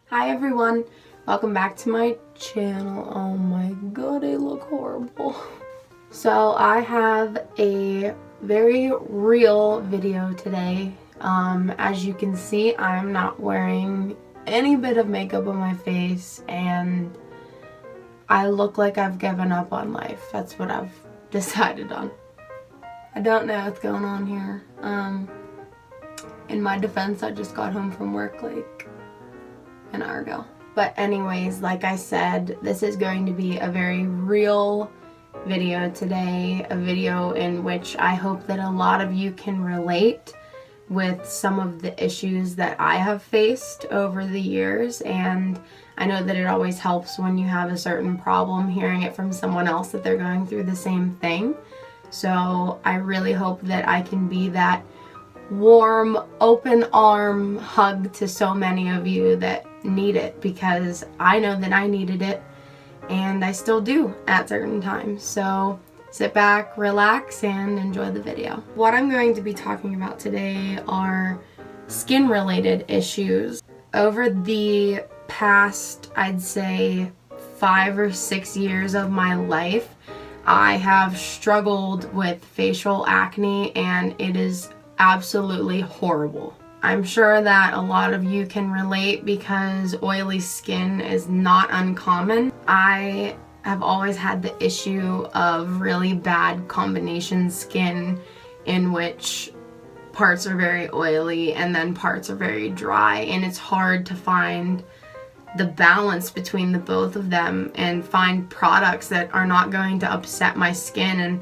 Hi everyone, welcome back to my channel. Oh my god, I look horrible. So I have a very real video today. As you can see, I'm not wearing any bit of makeup on my face and I look like I've given up on life. That's what I've decided on. I don't know what's going on here. In my defense, I just got home from work like an hour ago. But anyways, like I said, this is going to be a very real video today, a video in which I hope that a lot of you can relate with some of the issues that I have faced over the years. And I know that it always helps when you have a certain problem hearing it from someone else that they're going through the same thing. So I really hope that I can be that warm, open arm hug to so many of you that need it, because I know that I needed it and I still do at certain times. So sit back, relax, and enjoy the video. What I'm going to be talking about today are skin related issues. Over the past, I'd say 5 or 6 years of my life, I have struggled with facial acne and it is absolutely horrible. I'm sure that a lot of you can relate because oily skin is not uncommon. I have always had the issue of really bad combination skin in which parts are very oily and then parts are very dry, and it's hard to find the balance between the both of them and find products that are not going to upset my skin and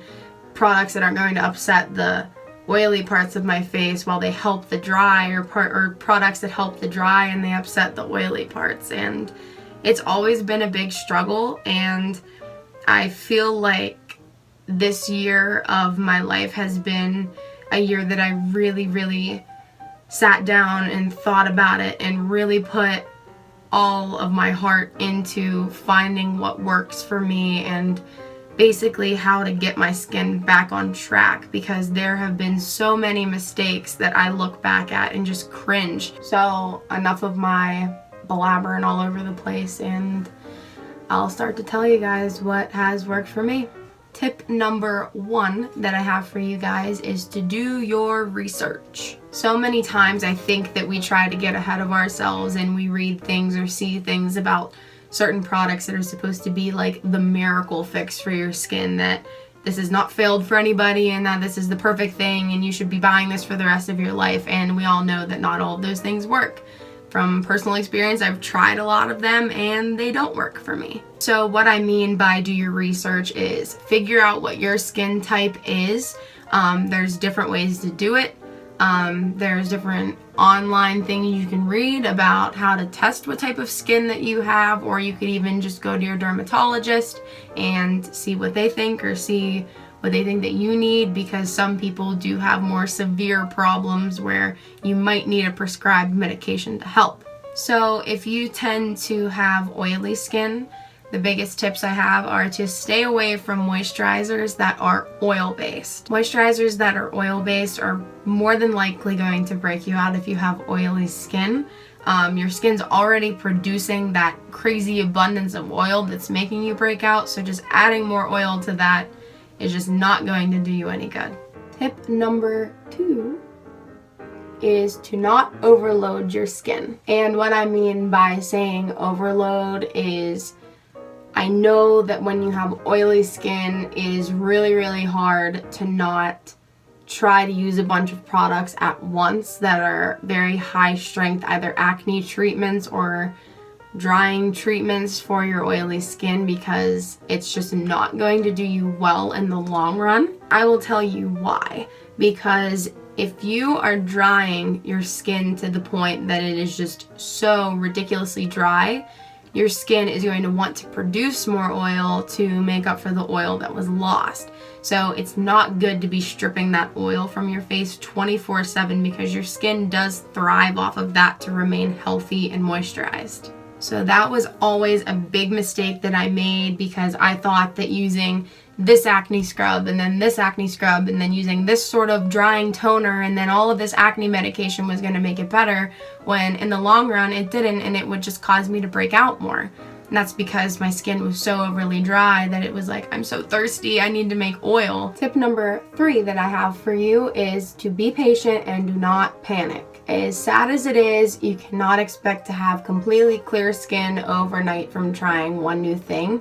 products that aren't going to upset the oily parts of my face while they help the dry, or products that help the dry and they upset the oily parts. And it's always been a big struggle, and I feel like this year of my life has been a year that I really sat down and thought about it and really put all of my heart into finding what works for me and basically how to get my skin back on track, because there have been so many mistakes that I look back at and just cringe. So enough of my blabbering all over the place, and I'll start to tell you guys what has worked for me. Tip number 1 that I have for you guys is to do your research. So many times I think that we try to get ahead of ourselves and we read things or see things about certain products that are supposed to be like the miracle fix for your skin, that this has not failed for anybody and that this is the perfect thing and you should be buying this for the rest of your life. And we all know that not all of those things work. From personal experience, I've tried a lot of them and they don't work for me. So what I mean by do your research is figure out what your skin type is. There's different ways to do it. There's different online things you can read about how to test what type of skin that you have, or you could even just go to your dermatologist and see what they think, or see what they think that you need, because some people do have more severe problems where you might need a prescribed medication to help. So if you tend to have oily skin, the biggest tips I have are to stay away from moisturizers that are oil-based. Moisturizers that are oil-based are more than likely going to break you out if you have oily skin. Your skin's already producing that crazy abundance of oil that's making you break out, so just adding more oil to that is just not going to do you any good. Tip number 2 is to not overload your skin. And what I mean by saying overload is, I know that when you have oily skin, it is really hard to not try to use a bunch of products at once that are very high strength, either acne treatments or drying treatments for your oily skin, because it's just not going to do you well in the long run. I will tell you why. Because if you are drying your skin to the point that it is just so ridiculously dry, your skin is going to want to produce more oil to make up for the oil that was lost. So it's not good to be stripping that oil from your face 24/7, because your skin does thrive off of that to remain healthy and moisturized. So that was always a big mistake that I made, because I thought that using this acne scrub and then this acne scrub and then using this sort of drying toner and then all of this acne medication was going to make it better, when in the long run it didn't, and it would just cause me to break out more. And that's because my skin was so overly dry that it was like, I'm so thirsty, I need to make oil. Tip number 3 that I have for you is to be patient and do not panic. As sad as it is, you cannot expect to have completely clear skin overnight from trying one new thing.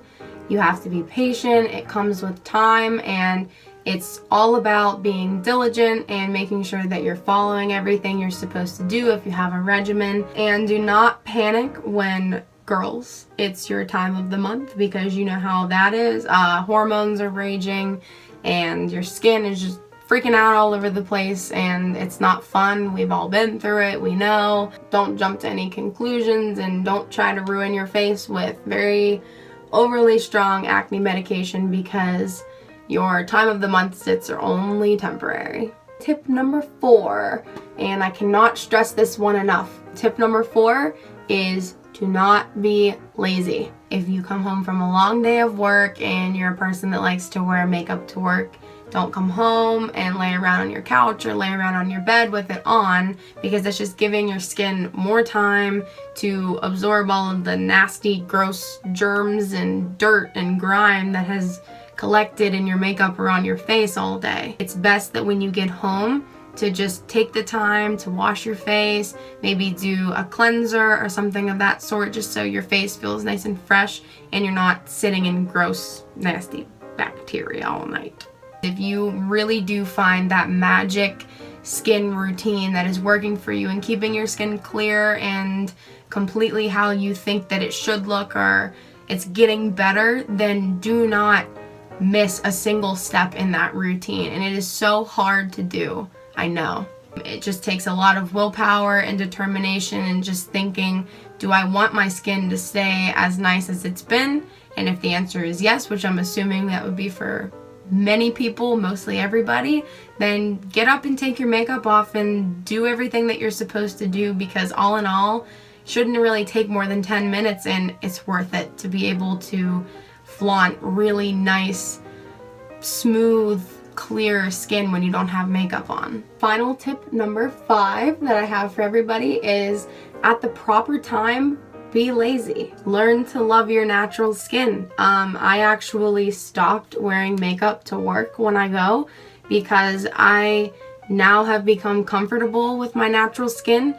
You have to be patient, it comes with time, and it's all about being diligent and making sure that you're following everything you're supposed to do if you have a regimen. And do not panic when, girls, it's your time of the month, because you know how that is. Hormones are raging and your skin is just freaking out all over the place, and it's not fun. We've all been through it, we know. Don't jump to any conclusions, and don't try to ruin your face with very overly strong acne medication, because your time of the month sits are only temporary. Tip number 4, and I cannot stress this one enough. Tip number 4 is to not be lazy. If you come home from a long day of work and you're a person that likes to wear makeup to work, don't come home and lay around on your couch or lay around on your bed with it on, because that's just giving your skin more time to absorb all of the nasty, gross germs and dirt and grime that has collected in your makeup or on your face all day. It's best that when you get home to just take the time to wash your face, maybe do a cleanser or something of that sort, just so your face feels nice and fresh and you're not sitting in gross, nasty bacteria all night. If you really do find that magic skin routine that is working for you and keeping your skin clear and completely how you think that it should look, or it's getting better, then do not miss a single step in that routine. And it is so hard to do, I know. It just takes a lot of willpower and determination and just thinking, do I want my skin to stay as nice as it's been? And if the answer is yes, which I'm assuming that would be for many people, mostly everybody, then get up and take your makeup off and do everything that you're supposed to do, because all in all, shouldn't really take more than 10 minutes, and it's worth it to be able to flaunt really nice, smooth, clear skin when you don't have makeup on. Final tip number 5 that I have for everybody is, at the proper time, be lazy. Learn to love your natural skin. I actually stopped wearing makeup to work when I go, because I now have become comfortable with my natural skin,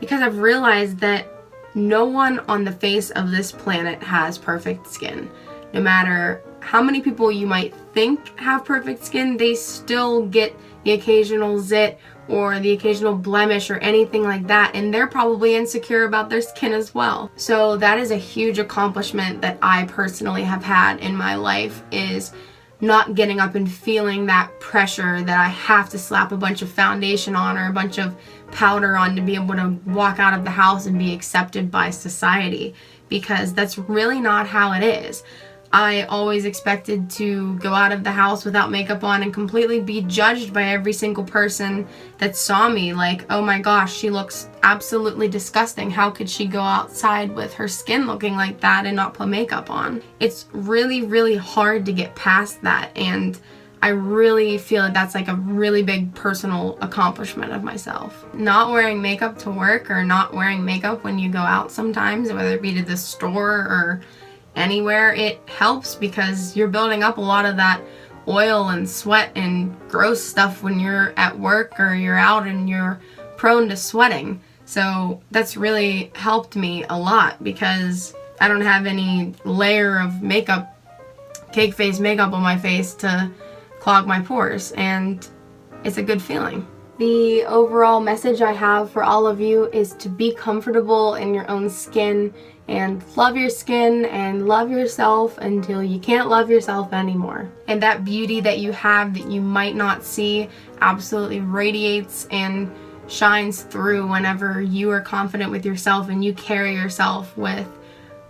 because I've realized that no one on the face of this planet has perfect skin. No matter how many people you might think have perfect skin, they still get the occasional zit or the occasional blemish or anything like that, and they're probably insecure about their skin as well. So that is a huge accomplishment that I personally have had in my life, is not getting up and feeling that pressure that I have to slap a bunch of foundation on or a bunch of powder on to be able to walk out of the house and be accepted by society, because that's really not how it is. I always expected to go out of the house without makeup on and completely be judged by every single person that saw me, like, oh my gosh, she looks absolutely disgusting. How could she go outside with her skin looking like that and not put makeup on? It's really, really hard to get past that, and I really feel that that's like a really big personal accomplishment of myself. Not wearing makeup to work, or not wearing makeup when you go out sometimes, whether it be to the store or anywhere, it helps, because you're building up a lot of that oil and sweat and gross stuff when you're at work or you're out and you're prone to sweating. So that's really helped me a lot, because I don't have any layer of makeup, cake face makeup on my face to clog my pores, and it's a good feeling. The overall message I have for all of you is to be comfortable in your own skin and love your skin and love yourself until you can't love yourself anymore. And that beauty that you have that you might not see absolutely radiates and shines through whenever you are confident with yourself and you carry yourself with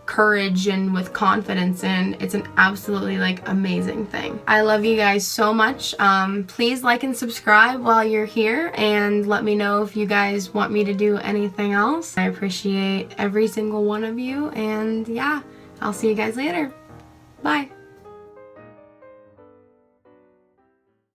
courage and with confidence, and it's an absolutely like amazing thing. I love you guys so much. Please like and subscribe while you're here, and let me know if you guys want me to do anything else. I appreciate every single one of you, and yeah, I'll see you guys later. Bye.